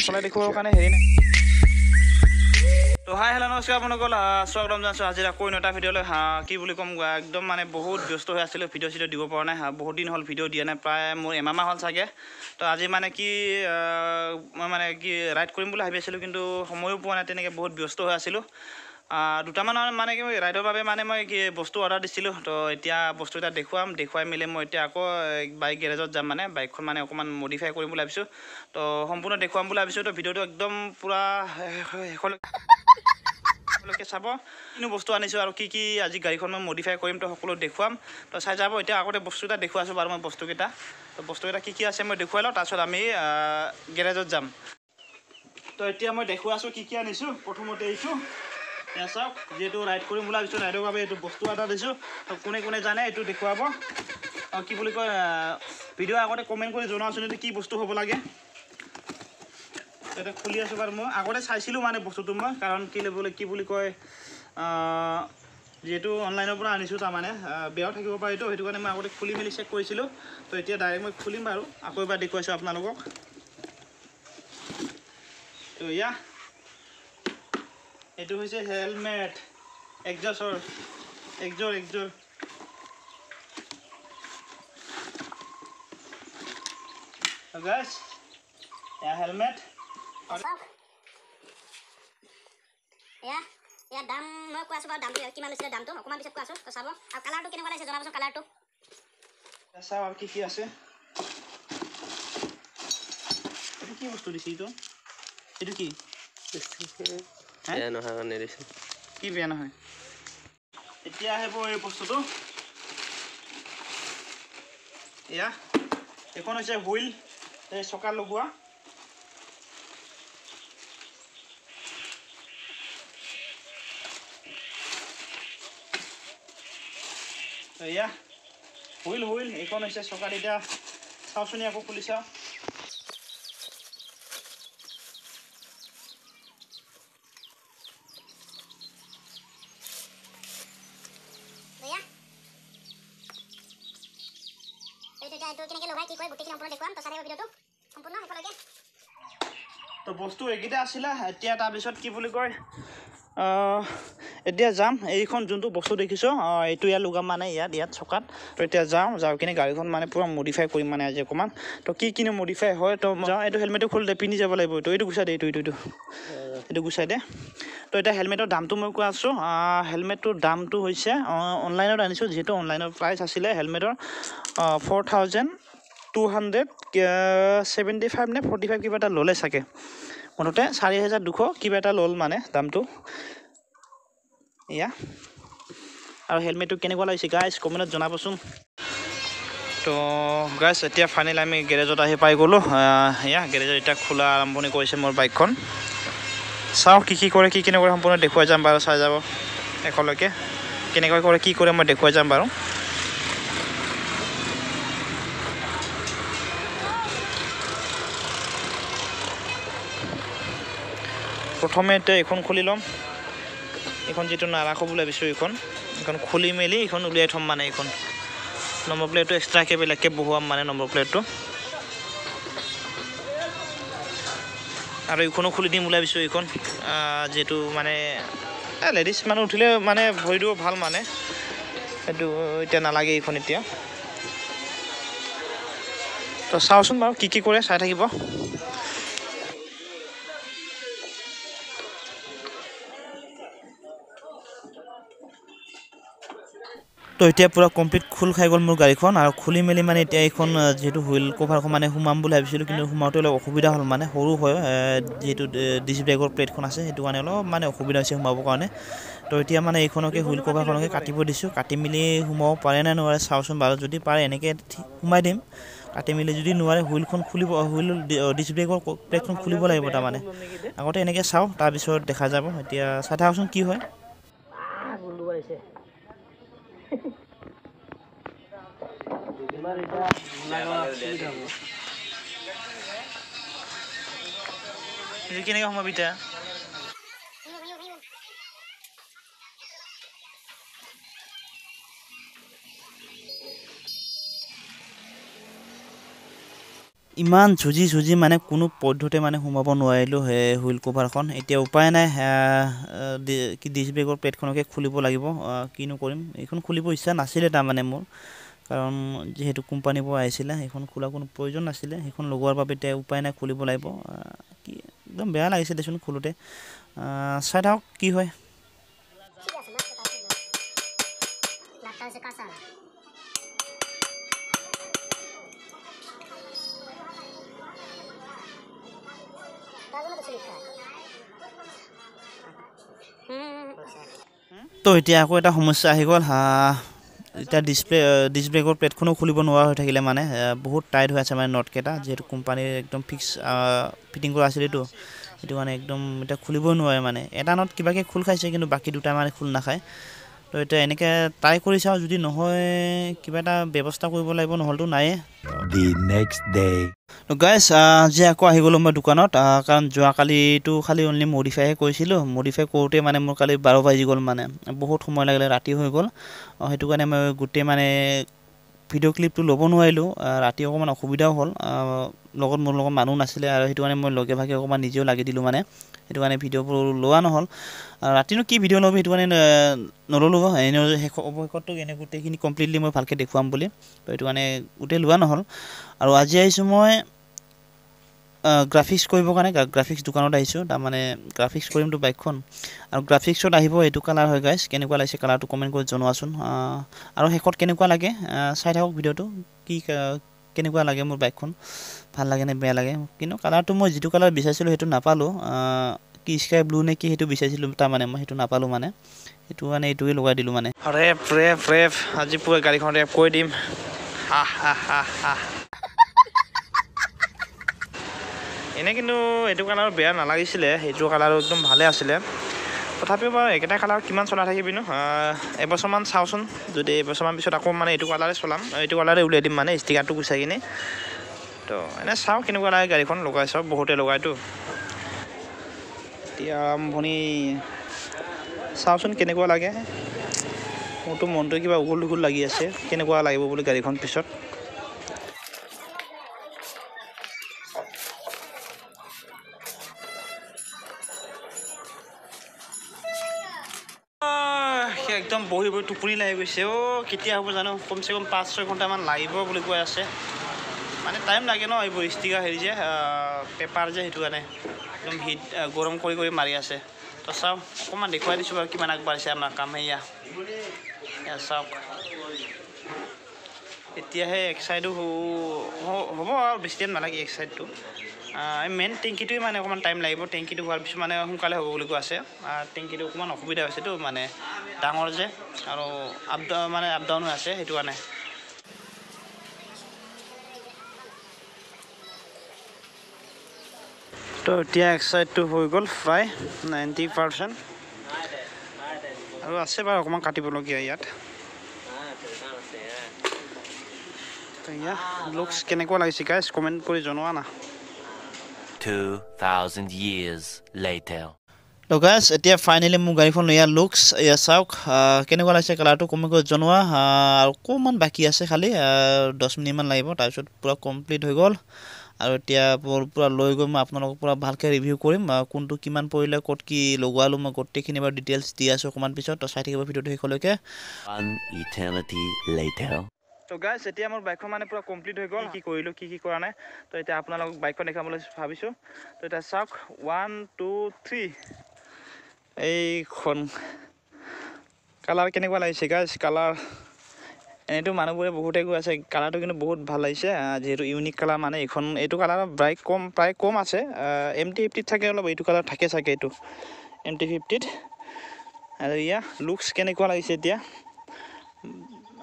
চলাই দেখুৱাৰ কাৰণে হেৰি নাই তো হাই হেল্ল' নমস্কাৰ আপোনালোকক স্বাগতম জনাইছোঁ আজি আকৌ এটা ভিডিঅ'লৈ কি বুলি ক'ম একদম মানে বহুত ব্যস্ত হৈ আছিলোঁ ভিডিঅ' চিডিঅ' দিব পৰা নাই বহুত দিন হ'ল ভিডিঅ' দিয়া নাই প্ৰায় মোৰ এমাহ হ'ল চাগে তো আজি মানে কি মই মানে কি ৰাইড কৰিম বুলি ভাবি আছিলোঁ কিন্তু সময়ো পোৱা নাই তেনেকৈ বহুত ব্যস্ত হৈ আছিলোঁ দুটামান মানে কি ৰাইডৰ বাবে মানে মই কি বস্তু অৰ্ডাৰ দিছিলোঁ তো এতিয়া বস্তু এটা দেখুৱাই মেলি মই এতিয়া আকৌ বাইক গেৰেজত যাম মানে বাইকখন মানে অকণমান মডিফাই কৰিম বুলি ভাবিছোঁ তো সম্পূৰ্ণ দেখুৱাম বুলি ভাবিছোঁ তো ভিডিঅ'টো একদম পূৰা শেষলৈকে চাব কিনো বস্তু আনিছোঁ আৰু কি আজি গাড়ীখন মই মডিফাই কৰিম তো সকলো দেখুৱাম তো চাই যাব এতিয়া আগতে বস্তু এটা দেখুৱাইছোঁ বাৰু মই বস্তুকেইটা তো বস্তুকেইটা কি আছে মই দেখুৱাই লওঁ তাৰপিছত আমি গেৰেজত যাম তো এতিয়া মই দেখুৱাইছোঁ কি আনিছোঁ প্ৰথমতে এইটো এয়া চাওক যিহেতু ৰাইড কৰিম বুলি ভাবিছোঁ ৰাইডৰ বাবে এইটো বস্তু এটা দিছোঁ তো কোনে জানে এইটো দেখুৱাব কি বুলি কয় ভিডিঅ' আগতে কমেণ্ট কৰি জনাওকচোন এইটো কি বস্তু হ'ব লাগে এটা খুলি আছোঁ বাৰু মই আগতে চাইছিলোঁ মানে বস্তুটো মই কাৰণ কি বুলি কয় যিহেতু অনলাইনৰ পৰা আনিছোঁ তাৰমানে বেয়াও থাকিব পাৰে এইটো সেইটো কাৰণে মই আগতে খুলি মেলি চেক কৰিছিলোঁ তো এতিয়া ডাইৰেক্ট মই খুলিম বাৰু আকৌ এবাৰ দেখুৱাইছোঁ আপোনালোকক তো এয়া এইটো হৈছে হেলমেট একজৰ গাইছ এয়া হেলমেট ইয়াৰ দাম মই কৈ আছোঁ বাৰু দামটো কিমান লৈছিলে দামটো অকণমান পিছত কৈ আছোঁ তো চাব আৰু কালাৰটো কেনেকুৱা লাগিছে জনাবচোন কালাৰটো চাওঁ আৰু কি আছে এইটো কি বস্তু দিছে এইটো কি বেয়া নহয় কাৰণে দিছে কি বেয়া নহয় এতিয়া আহিব এই বস্তুটো এয়া এখন হৈছে হুইল এই চকা লগোৱা এয়া হুইল এইখন হৈছে চকা এতিয়া চাওঁচোন আকৌ খুলি চাওঁ তো বস্তু এইকেইটা আছিলে এতিয়া তাৰপিছত কি বুলি কয় এতিয়া যাম এইখন যোনটো বস্তু দেখিছোঁ এইটো ইয়াত লগাম মানে ইয়াত চকাত তো এতিয়া যাওঁ কিনে গাড়ীখন মানে পূৰা মডিফাই কৰিম মানে আজি অকণমান তো কিনো মডিফাই হয় তো যাওঁ এইটো হেলমেটটো খুলি পিন্ধি যাব লাগিব এইটো গুচাই দে এইটো গুচাই দে তো এতিয়া হেলমেটৰ দামটো মই কৈ আছোঁ হেলমেটটোৰ দামটো হৈছে অনলাইনত আনিছোঁ যিহেতু অনলাইনৰ প্ৰাইচ আছিলে হেলমেটৰ 4275 নে 45 কিবা এটা ল'লে চাগে মুঠতে 4200 কিবা এটা ল'ল মানে দামটো এয়া আৰু হেলমেটটো কেনেকুৱা লাগিছে গাইজ কমেণ্টত জনাবচোন তো গাইজ এতিয়া ফাইনেল আমি গেৰেজত আহি পাই গ'লোঁ এয়া গেৰেজত এতিয়া খোলা আৰম্ভণি কৰিছে মোৰ বাইকখন চাওঁ কি কৰে কি নকৰে সম্পূৰ্ণ দেখুৱাই যাম বাৰু চাই যাব শেষলৈকে কেনেকৈ কৰে কি কৰে মই দেখুৱাই যাম বাৰু প্ৰথমে এতিয়া এইখন খুলি ল'ম এইখন যিটো নাৰাখোঁ বুলি ভাবিছোঁ এইখন খুলি মেলি এইখন উলিয়াই থ'ম মানে এইখন নম্বৰ প্লেটটো এক্সট্ৰাকৈ বেলেগকৈ বহুৱাম মানে নম্বৰ প্লেটটো আৰু এইখনো খুলি দিম বুলি ভাবিছোঁ এইখন যিহেতু মানে লেডিজ মানুহ উঠিলে মানে ভৰিটো ভাল মানে সেইটো এতিয়া নালাগে এইখন এতিয়া তো চাওঁচোন বাৰু কি কৰে চাই থাকিব তো এতিয়া পূৰা কমপ্লিট খোল খাই গ'ল মোৰ গাড়ীখন আৰু খুলি মেলি মানে এতিয়া এইখন যিহেতু হুইল কভাৰখন মানে সোমাম বুলি ভাবিছিলোঁ কিন্তু সোমাওঁতে অলপ অসুবিধা হ'ল মানে সৰু হয় যিহেতু ডিছ ব্ৰেকৰ প্লেটখন আছে সেইটো কাৰণে অলপ মানে অসুবিধা হৈছে সোমাবৰ কাৰণে তো এতিয়া মানে এইখনকে হুইল কভাৰখনকে কাটিব দিছোঁ কাটি মেলি সোমাব পাৰে নে নোৱাৰে চাওঁচোন বাৰু যদি পাৰে এনেকৈ সোমাই দিম কাটি মেলি যদি নোৱাৰে হুইলখন খুলিব হুইল ডিছ ব্ৰেকৰ প্লেটখন খুলিব লাগিব তাৰমানে আগতে এনেকৈ চাওঁ তাৰপিছত দেখা যাব এতিয়া চাই থাকোঁচোন কি হয় কেনেকৈ সোমাবি এতিয়া ইমান ঝুজি মানে কোনো পদ্ধতি মানে সোমাব নোৱাৰিলোঁ হুইল কভাৰখন এতিয়া উপায় নাই কি ডিছ ব্ৰেকৰ প্লেটখনকে খুলিব লাগিব কিনো কৰিম এইখন খুলিব ইচ্ছা নাছিলে তাৰমানে মোৰ কাৰণ যিহেতু কোম্পানীৰ পৰা আহিছিলে সেইখন খোলা কোনো প্ৰয়োজন নাছিলে সেইখন লগোৱাৰ বাবে এতিয়া উপায় নাই খুলিব লাগিব কি একদম বেয়া লাগিছে দেচোন খোলোতে চাই থাকক কি হয় তো এতিয়া আকৌ এটা সমস্যা আহি গ'ল এতিয়া ডিছ ব্ৰেকৰ প্লেটখনো খুলিব নোৱাৰা হৈ থাকিলে মানে বহুত টাইট হৈ আছে মানে নটকেইটা যিহেতু কোম্পানীৰ একদম ফিক্স ফিটিং কৰা আছিলেতো সেইটো মানে একদম এতিয়া খুলিবই নোৱাৰে মানে এটা নট কিবাকৈ খোল খাইছে কিন্তু বাকী দুটা মানে খোল নাখায় তো এতিয়া এনেকৈ ট্ৰাই কৰি চাওঁ যদি নহয় কিবা এটা ব্যৱস্থা কৰিব লাগিব নহ'লেতো নায়ে The next day. তো গাইছ আজি আকৌ আহি গ'লোঁ মই দোকানত কাৰণ যোৱাকালিতো খালি অনলি মডিফাইহে কৰিছিলোঁ মডিফাই কৰোঁতে মানে মোৰ কালি 12 বাজি গ'ল মানে বহুত সময় লাগিলে ৰাতি হৈ গ'ল সেইটো কাৰণে মই গোটেই মানে ভিডিঅ' ক্লিপটো ল'ব নোৱাৰিলোঁ ৰাতি অকণমান অসুবিধাও হ'ল মোৰ লগত মানুহ নাছিলে আৰু সেইটো কাৰণে মই লগে ভাগে অকণমান নিজেও লাগি দিলোঁ মানে সেইটো কাৰণে ভিডিঅ'বোৰ লোৱা নহ'ল ৰাতিনো কি ভিডিঅ' ল'ব সেইটো কাৰণে নল'লোঁ এনেও অৱশেষতটো এনে গোটেইখিনি কমপ্লিটলি মই ভালকৈ দেখুৱাম বুলি তো সেইটো কাৰণে গোটেই লোৱা নহ'ল আৰু আজি আহিছোঁ মই গ্ৰাফিক্স কৰিবৰ কাৰণে গ্ৰাফিক্স দোকানত আহিছোঁ তাৰমানে গ্ৰাফিক্স কৰিমতো বাইকখন আৰু গ্ৰাফিক্সত আহিব এইটো কালাৰ হয় গাইছ কেনেকুৱা লাগিছে কালাৰটো কমেণ্ট কৰি জনোৱাচোন আৰু শেষত কেনেকুৱা লাগে চাই থাকক ভিডিঅ'টো কি কেনেকুৱা লাগে মোৰ বাইকখন ভাল লাগে নে বেয়া লাগে কিন্তু কালাৰটো মই যিটো কালাৰ বিচাৰিছিলোঁ সেইটো নাপালোঁ কি স্কাই ব্লু নে কি সেইটো বিচাৰিছিলোঁ তাৰমানে মই সেইটো নাপালোঁ মানে সেইটো কাৰণে এইটোৱে লগাই দিলোঁ মানে ৰেপ আজি পুৰা গাড়ীখন ৰেপ কৰি দিম এনে কিন্তু এইটো কালাৰ বেয়া নালাগিছিলে সেইটো কালাৰ একদম ভালে আছিলে তথাপিও বাৰু একেটা কালাৰ কিমান চলাই থাকিবিনো এবছৰমান চাওঁচোন যদি এবছৰমান পিছত আকৌ মানে এইটো কালাৰে চলাম এইটো কালাৰে উলিয়াই দিম মানে ষ্টিকাৰটো গুচাই কিনে তো এনেই চাওঁ কেনেকুৱা লাগে গাড়ীখন লগাই চাওঁ বহুতে লগাইতো এতিয়া আৰম্ভণি চাওঁচোন কেনেকুৱা লাগে মোৰতো মনটো কিবা উগুল দুগুল লাগি আছে কেনেকুৱা লাগিব বুলি গাড়ীখন পিছত একদম বহি টোপনি লাগি গৈছে কেতিয়া হ'ব জানো কমচে কম 5-6 ঘণ্টামান লাগিব বুলি কৈ আছে মানে টাইম লাগে ন এইবোৰ ষ্টিকাৰ হেৰি যে পেপাৰ যে সেইটো কাৰণে একদম হিট গৰম কৰি মাৰি আছে তো চাওঁ অকণমান দেখুৱাই দিছোঁ বাৰু কিমান আগবাঢ়িছে আমাৰ কাম সেয়া চাওক এতিয়াহে এক চাইডো হ'ব আৰু বেছি টাইম নালাগে এক চাইডটো মেইন টেংকিটোৱে মানে অকণমান টাইম লাগিব টেংকিটো হোৱাৰ পিছত মানে সোনকালে হ'ব বুলি কৈ আছে টেংকিটো অকণমান অসুবিধা হৈছেতো মানে ডাঙৰ যে আৰু আপ ডাউন হৈ আছে সেইটো কাৰণে তো এতিয়া এক চাইডটো হৈ গ'ল প্ৰায় 90% আৰু আছে বাৰু অকণমান কাটিবলগীয়া ইয়াত তো ইয়াত লুকছ কেনেকুৱা লাগিছে গাইছ কমেণ্ট কৰি জনোৱা না 2,000 years later. তো গাইছ এতিয়া ফাইনেলি মোৰ গাড়ীখন ইয়াৰ লুকছ এয়া চাওক কেনেকুৱা লাগিছে কালাৰটো কমেণ্ট কৰি জনোৱা আৰু অকণমান বাকী আছে খালি 10 মিনিটমান লাগিব তাৰপিছত পূৰা কমপ্লিট হৈ গ'ল আৰু এতিয়া পূৰা লৈ গৈ মই আপোনালোকক পূৰা ভালকৈ ৰিভিউ কৰিম কোনটো কিমান পৰিলে ক'ত কি লগোৱালোঁ মই গোটেইখিনি বাৰু ডিটেইলছ দি আছোঁ অকণমান পিছত তো চাই থাকিব ভিডিঅ'টো শেষলৈকে One eternity later. তো গাইছ এতিয়া মোৰ বাইকখন মানে পূৰা কমপ্লিট হৈ গ'ল কি কৰিলোঁ কি কৰা নাই তো এতিয়া আপোনালোকক বাইকখন দেখাবলৈ ভাবিছোঁ তো এতিয়া চাওক 1 2 3 এইখন কালাৰ কেনেকুৱা লাগিছে গাইছ কালাৰ এনেইতো মানুহবোৰে বহুতে কৈ আছে কালাৰটো কিন্তু বহুত ভাল লাগিছে যিহেতু ইউনিক কালাৰ মানে এইটো কালাৰ প্ৰায় কম আছে MT-50 থাকে অলপ এইটো কালাৰ থাকে চাগে এইটো MT-50 আৰু ইয়া লুকছ কেনেকুৱা লাগিছে এতিয়া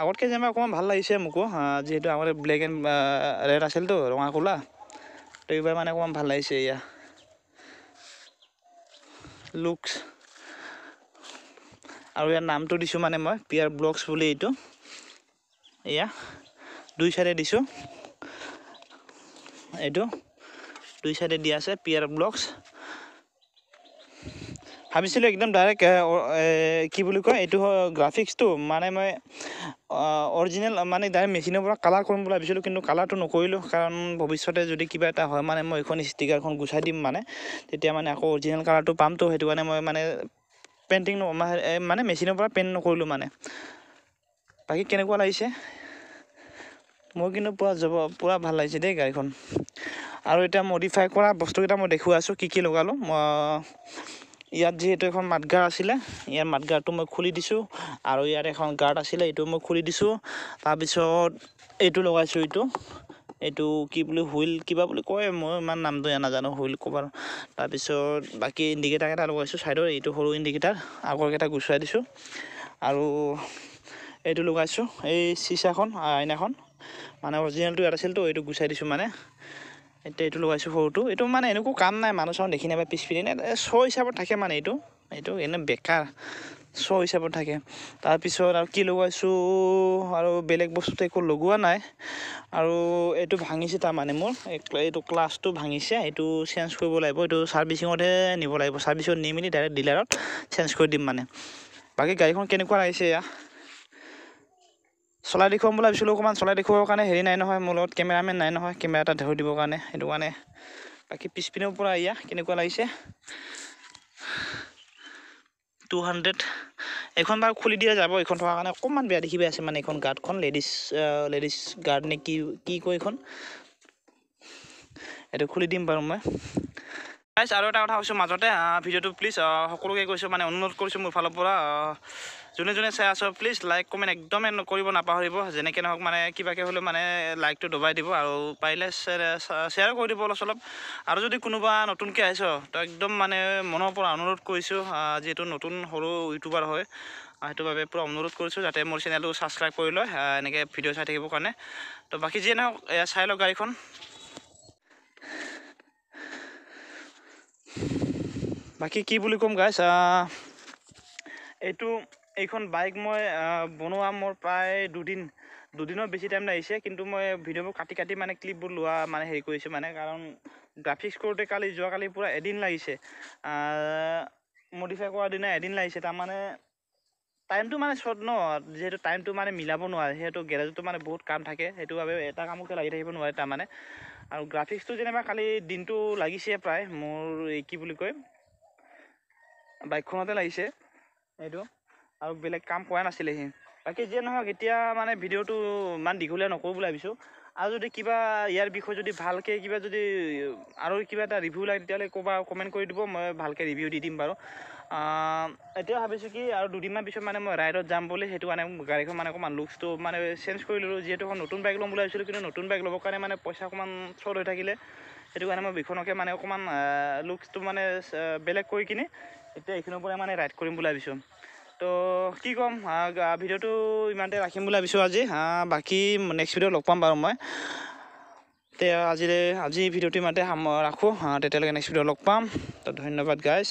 আগতকৈ যেনিবা অকণমান ভাল লাগিছে মোকো যিহেতু আগতে ব্লেক এণ্ড ৰেড আছিলতো ৰঙা ক'লা তো এইবাৰ মানে অকণমান ভাল লাগিছে এয়া লুকছ আৰু ইয়াৰ নামটো দিছোঁ মানে মই পিয়াৰ ব্লগছ বুলি এইটো এয়া 2 চাইডে দিছোঁ এইটো 2 চাইডে দিয়া আছে পিয়াৰ ব্লগছ ভাবিছিলোঁ একদম ডাইৰেক্ট কি বুলি কয় এইটো গ্ৰাফিক্সটো মানে মই অৰিজিনেল মানে ডাইৰেক্ট মেচিনৰ পৰা কালাৰ কৰিম বুলি ভাবিছিলোঁ, কিন্তু কালাৰটো নকৰিলোঁ। কাৰণ ভৱিষ্যতে যদি কিবা এটা হয় মানে মই এইখন ষ্টিকাৰখন গুচাই দিম মানে, তেতিয়া মানে আকৌ অৰিজিনেল কালাৰটো পামতো, সেইটো কাৰণে মই মানে পেইণ্টিং মানে মেচিনৰ পৰা পেইণ্ট নকৰিলোঁ মানে। বাকী কেনেকুৱা লাগিছে? মোৰ কিন্তু পূৰা ভাল লাগিছে দেই গাড়ীখন। আৰু এতিয়া মডিফাই কৰা বস্তুকেইটা মই দেখুৱাই আছোঁ কি লগালোঁ। ইয়াত যিহেতু এখন মাডগাৰ্ড আছিলে, ইয়াৰ মাডগাৰ্ডটো মই খুলি দিছোঁ, আৰু ইয়াত এখন গাৰ্ড আছিলে এইটো মই খুলি দিছোঁ। তাৰপিছত এইটো লগাইছোঁ, এইটো কি বুলি হুইল কিবা বুলি কয়, মই ইমান নামটো নাজানো, হুইল ক'বাৰ। তাৰপিছত বাকী ইণ্ডিকেটাৰকেইটা লগাইছোঁ ছাইডৰ, এইটো সৰু ইণ্ডিকেটাৰ, আগৰকেইটা গুচুৱাই দিছোঁ। আৰু এইটো লগাইছোঁ এই চিচাখন আইনাখন, মানে অৰিজিনেলটো ইয়াত আছিলতো, এইটো গুচাই দিছোঁ মানে। এতিয়া এইটো লগাইছোঁ সৰুটো, এইটো মানে এনেকুৱা কাম নাই, মানুহ চানুহ দেখি নাপায় পিছপিনে, শ্ব' হিচাপত থাকে মানে। এইটো এনে বেকাৰ শ্ব' হিচাপত থাকে। তাৰপিছত আৰু কি লগাইছোঁ, আৰু বেলেগ বস্তুটো একো লগোৱা নাই। আৰু এইটো ভাঙিছে তাৰমানে মোৰ এইটো ক্লাছটো ভাঙিছে, এইটো চেঞ্জ কৰিব লাগিব, এইটো ছাৰ্ভিচিঙতহে নিব লাগিব, ছাৰ্ভিচিঙত নি মেলি ডাইৰেক্ট ডিলাৰত চেঞ্জ কৰি দিম মানে। বাকী গাড়ীখন কেনেকুৱা লাগিছে এয়া চলাই দেখুৱাম বুলি ভাবিছিলোঁ, অকণমান চলাই দেখুৱাবৰ কাৰণে হেৰি নাই নহয়, মোৰ লগত কেমেৰামেন নাই নহয়, কেমেৰা এটা ধৰি দিবৰ কাৰণে, সেইটো কাৰণে। বাকী পিছপিনৰ পৰা এয়া কেনেকুৱা লাগিছে 200। এইখন বাৰু খুলি দিয়া যাব, এইখন থকাৰ কাৰণে অকণমান বেয়া দেখিব আছে মানে, এইখন গাৰ্ডখন লেডিজ গাৰ্ড নে কি কয় এইখন, এইটো খুলি দিম বাৰু মই। আৰু এটা কথা কৈছোঁ মাজতে, ভিডিঅ'টো প্লিজ সকলোকে কৈছোঁ মানে, অনুৰোধ কৰিছোঁ মোৰ ফালৰ পৰা, যোনে চাই আছোঁ প্লিজ লাইক কমেণ্ট একদমেই কৰিব নাপাহৰিব। যেনেকৈ নহওক মানে কিবাকৈ হ'লেও মানে লাইকটো দবাই দিব, আৰু পাৰিলে শ্বেয়াৰো কৰি দিব অলপ। আৰু যদি কোনোবা নতুনকৈ আহিছ তো একদম মানে মনৰ পৰা অনুৰোধ কৰিছোঁ, যিহেতু নতুন সৰু ইউটিউবাৰ হয়, সেইটো বাবে পূৰা অনুৰোধ কৰিছোঁ যাতে মোৰ চেনেলটো ছাবস্ক্ৰাইব কৰি লয়, এনেকৈ ভিডিঅ' চাই থাকিবৰ কাৰণে। তো বাকী যিয়ে নহওক চাই লওক গাড়ীখন। বাকী কি বুলি ক'ম গাইছ, এইখন বাইক মই বনোৱা মোৰ প্ৰায় দুদিনৰ বেছি টাইম লাগিছে, কিন্তু মই ভিডিঅ'বোৰ কাটি মানে ক্লিপবোৰ লোৱা মানে হেৰি কৰিছোঁ মানে, কাৰণ গ্ৰাফিক্স কৰোঁতে যোৱাকালি পূৰা এদিন লাগিছে, মডিফাই কৰাৰ দিনা এদিন লাগিছে। তাৰমানে টাইমটো মানে শ্বৰ্ট ন, যিহেতু টাইমটো মানে মিলাব নোৱাৰে, যিহেতু গেৰেজতো মানে বহুত কাম থাকে, সেইটো বাবে এটা কামকে লাগি থাকিব নোৱাৰে তাৰমানে। আৰু গ্ৰাফিক্সটো যেনিবা কালি দিনটো লাগিছে প্ৰায়, মোৰ কি বুলি কয় বাইকখনতে লাগিছে এইটো, আৰু বেলেগ কাম কৰা নাছিলে সি। বাকী যিয়ে নহওক এতিয়া মানে ভিডিঅ'টো ইমান দীঘলীয়া নকৰোঁ বুলি ভাবিছোঁ। আৰু যদি কিবা ইয়াৰ বিষয়ে যদি ভালকৈ আৰু কিবা এটা ৰিভিউ লাগে তেতিয়াহ'লে কমেণ্ট কৰি দিব, মই ভালকৈ ৰিভিউ দি দিম বাৰু। এতিয়া ভাবিছোঁ কি আৰু দুদিনমান পিছত মানে মই ৰাইডত যাম বুলি, সেইটো কাৰণে গাড়ীখন মানে অকণমান লুকছটো মানে চেঞ্জ কৰি ল'লোঁ, যিহেতু এখন নতুন বাইক ল'ম বুলি ভাবিছিলোঁ, কিন্তু নতুন বাইক ল'বৰ কাৰণে মানে পইচা অকণমান শ্বৰ্ট হৈ থাকিলে, সেইটো কাৰণে মই এইখনকে মানে অকণমান লুকছটো মানে বেলেগ কৰি কিনে এতিয়া এইখনৰ পৰা মানে ৰাইড কৰিম বুলি ভাবিছোঁ। তো কি ক'ম, ভিডিঅ'টো ইমানতে ৰাখিম বুলি ভাবিছোঁ আজি। বাকী নেক্সট ভিডিঅ' লগ পাম বাৰু মই। আজি ভিডিঅ'টো ইমানতে ৰাখোঁ, তেতিয়ালৈকে নেক্সট ভিডিঅ' লগ পাম। তো ধন্যবাদ গাইজ।